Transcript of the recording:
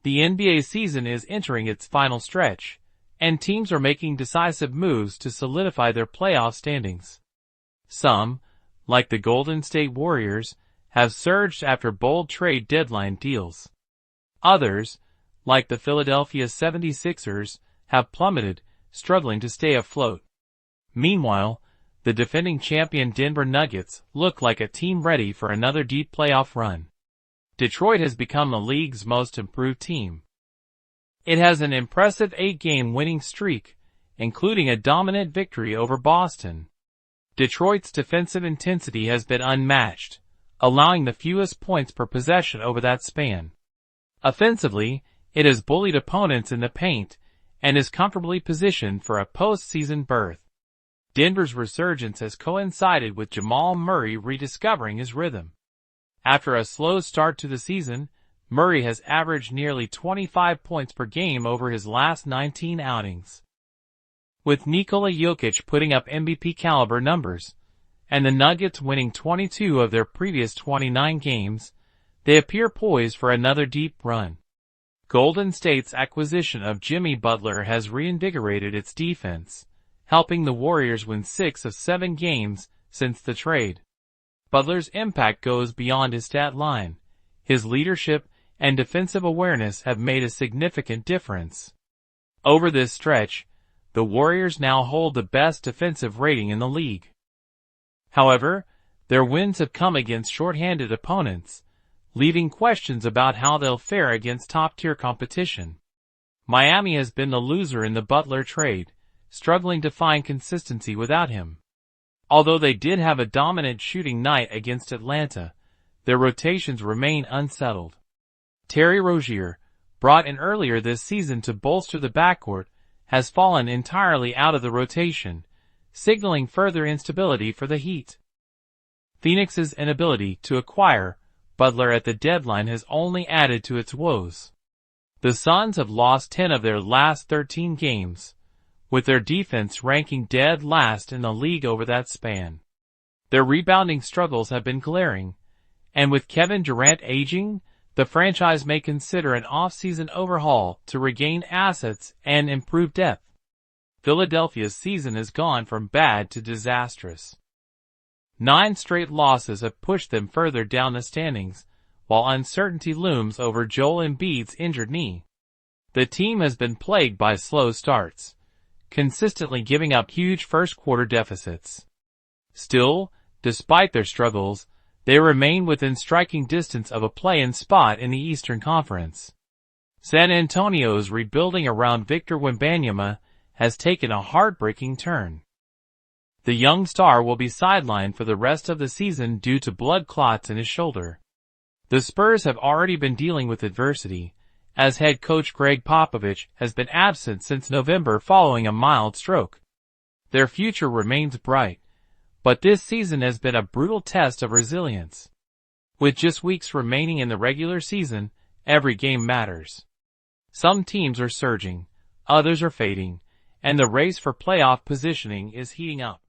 The NBA season is entering its final stretch, and teams are making decisive moves to solidify their playoff standings. Some, like the Golden State Warriors, have surged after bold trade deadline deals. Others, like the Philadelphia 76ers, have plummeted, struggling to stay afloat. Meanwhile, the defending champion Denver Nuggets look like a team ready for another deep playoff run. Detroit has become the league's most improved team. It has an impressive 8-game winning streak, including a dominant victory over Boston. Detroit's defensive intensity has been unmatched, allowing the fewest points per possession over that span. Offensively, it has bullied opponents in the paint and is comfortably positioned for a postseason berth. Denver's resurgence has coincided with Jamal Murray rediscovering his rhythm. After a slow start to the season, Murray has averaged nearly 25 points per game over his last 19 outings. With Nikola Jokic putting up MVP-caliber numbers, and the Nuggets winning 22 of their previous 29 games, they appear poised for another deep run. Golden State's acquisition of Jimmy Butler has reinvigorated its defense, helping the Warriors win 6 of 7 games since the trade. Butler's impact goes beyond his stat line. His leadership and defensive awareness have made a significant difference. Over this stretch, the Warriors now hold the best defensive rating in the league. However, their wins have come against short-handed opponents, leaving questions about how they'll fare against top-tier competition. Miami has been the loser in the Butler trade, struggling to find consistency without him. Although they did have a dominant shooting night against Atlanta, their rotations remain unsettled. Terry Rozier, brought in earlier this season to bolster the backcourt, has fallen entirely out of the rotation, signaling further instability for the Heat. Phoenix's inability to acquire Butler at the deadline has only added to its woes. The Suns have lost 10 of their last 13 games, with their defense ranking dead last in the league over that span. Their rebounding struggles have been glaring, and with Kevin Durant aging, the franchise may consider an off-season overhaul to regain assets and improve depth. Philadelphia's season has gone from bad to disastrous. 9 straight losses have pushed them further down the standings, while uncertainty looms over Joel Embiid's injured knee. The team has been plagued by slow starts, consistently giving up huge first-quarter deficits. Still, despite their struggles, they remain within striking distance of a play-in spot in the Eastern Conference. San Antonio's rebuilding around Victor Wembanyama has taken a heartbreaking turn. The young star will be sidelined for the rest of the season due to blood clots in his shoulder. The Spurs have already been dealing with adversity, as head coach Greg Popovich has been absent since November following a mild stroke. Their future remains bright, but this season has been a brutal test of resilience. With just weeks remaining in the regular season, every game matters. Some teams are surging, others are fading, and the race for playoff positioning is heating up.